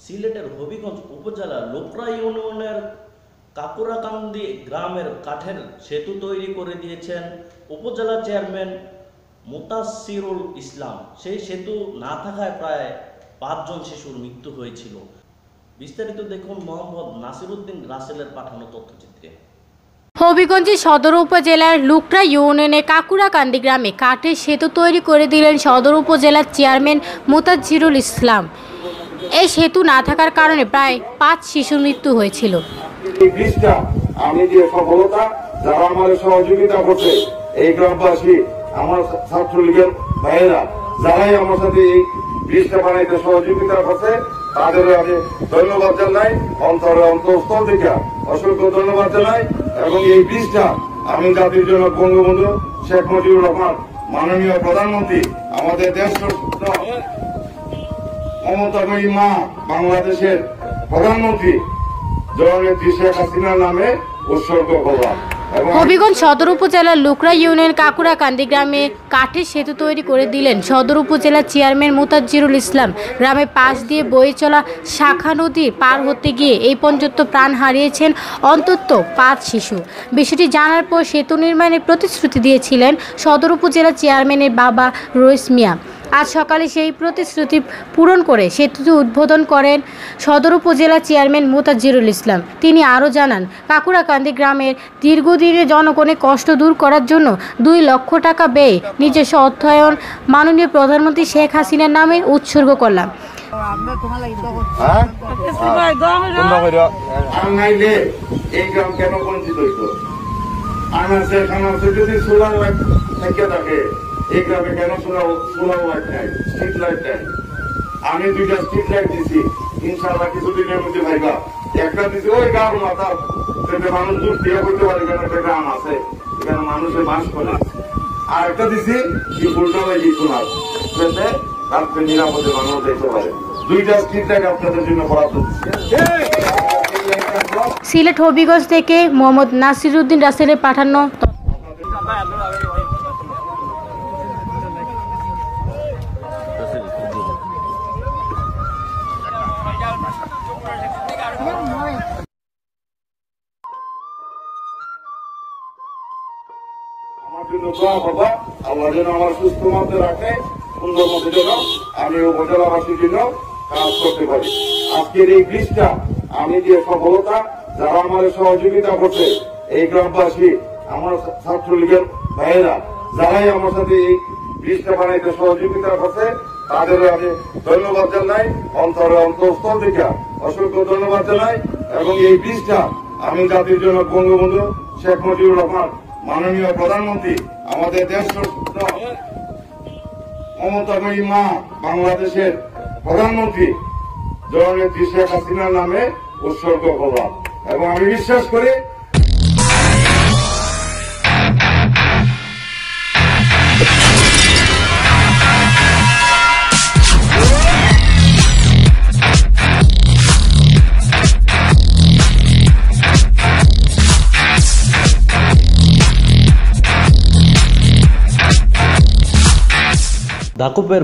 সিলেটের হবিগঞ্জ উপজেলার লোকরা ইউনিয়নের কাকুরাকান্দি গ্রামের কাঠের সেতু তৈরি করে দিয়েছেন উপজেলা চেয়ারম্যান মুতাসসিরুল ইসলাম। সেই সেতু না থাকায় প্রায় ৫ জন শিশুর মৃত্যু হয়েছিল। বিস্তারিত দেখুন মোহাম্মদ নাসিরউদ্দিন রাসেলের পাঠানো তথ্যচিত্রে। হবিগঞ্জ সদর উপজেলার লুকরা ইউনিয়নের কাকুরাকান্দি গ্রামে কাঠের সেতু তৈরি করে দিলেন সদর উপজেলার চেয়ারম্যান মুতাসসিরুল ইসলাম। এই সেতু না থাকার কারণে প্রায় ৫ শিশুর মৃত্যু হয়েছিল। আমি যে সফলতা যারা আমাদের সহযোগিতা করছে এই গ্রামবাসী, আমার ছাত্রলীগের ভাইয়েরা যারাই আমার সাথে এই ব্রিজটা বানাইতে সহযোগিতা করছে তাদের আমি ধন্যবাদ জানাই, অন্তরের অন্তঃস্থল থেকে অসংখ্য ধন্যবাদ জানাই। এবং এই ব্রিজটা আমি জাতির জন্য বঙ্গবন্ধু শেখ মুজিবুর রহমান মাননীয় প্রধানমন্ত্রী, আমাদের দেশ মমতাময়ী মা বাংলাদেশের প্রধানমন্ত্রী জননেত্রী শেখ হাসিনার নামে উৎসর্গ করলাম। হবিগঞ্জ সদর উপজেলার লুকরা ইউনিয়নের কাকুরাকান্দি গ্রামে কাঠের সেতু তৈরি করে দিলেন সদর উপজেলার চেয়ারম্যান মুতাসসিরুল ইসলাম। গ্রামের পাশ দিয়ে বয়ে চলা শাখা নদী পার হতে গিয়ে এই পর্যন্ত প্রাণ হারিয়েছেন অন্তত ৫ শিশু। বিষয়টি জানার পর সেতু নির্মাণের প্রতিশ্রুতি দিয়েছিলেন সদর উপজেলার চেয়ারম্যানের বাবা রইস মিয়া। আজ সকালে সেই প্রতিশ্রুতি পূরণ করে সেতুটি উদ্বোধন করেন সদর উপজেলা চেয়ারম্যান মুতাসসিরুল ইসলাম। তিনি আরও জানান, কাকুরাকান্দি গ্রামের দীর্ঘদিনের জনগণের কষ্ট দূর করার জন্য ২ লক্ষ টাকা ব্যয়ে নিজস্ব অর্থায়ন মাননীয় প্রধানমন্ত্রী শেখ হাসিনার নামে উৎসর্গ করলাম। এই গ্রামে কেন সোলার লাইট নাই, স্ট্রিট লাইট নাই? আমি 2টা স্ট্রিট লাইট দিছি, ইনশাআল্লাহ কিছুদিনের মধ্যে ভাইবা একটা দিছি ওই গ্রাম মাথা যাতে মানুষ দূর দিয়ে করতে পারে, এখানে একটা গ্রাম আছে এখানে মানুষের বাস করে। আর একটা দিছি কি ফুলটা লাগি শোনার যাতে রাত্রে নিরাপদে মানুষ দেখতে পারে। 2টা স্ট্রিট লাইট আপনাদের জন্য বরাদ্দ দিচ্ছি। সিলেট হবিগঞ্জ থেকে মোহাম্মদ নাসিরউদ্দিন রাসেলের পাঠানো। আমার জন্য দোয়া করবা, আল্লাহ যেন আমার সুস্থ মধ্যে রাখে, সুন্দর মধ্যে যেন আমি উপজেলাবাসীর জন্য কাজ করতে পারি। আজকের এই ব্রিজটা আমি যে সফলতা যারা আমাদের সহযোগিতা করছে এই গ্রামবাসী, আমার ছাত্রলীগের ভাইয়েরা যারাই আমার সাথে এই ব্রিজটা বানাইতে সহযোগিতা করছে তাদের আমি ধন্যবাদ জানাই, অন্তরের অন্তঃস্থল থেকে অসংখ্য ধন্যবাদ জানাই। এবং এই ব্রিজটা আমি জাতির জন্য বঙ্গবন্ধু শেখ মুজিবুর রহমান মাননীয় প্রধানমন্ত্রী, আমাদের দেশ মমতাময়ী মা বাংলাদেশের প্রধানমন্ত্রী জননেত্রী শেখ হাসিনার নামে উৎসর্গ করলাম। এবং আমি বিশ্বাস করি দাকুবের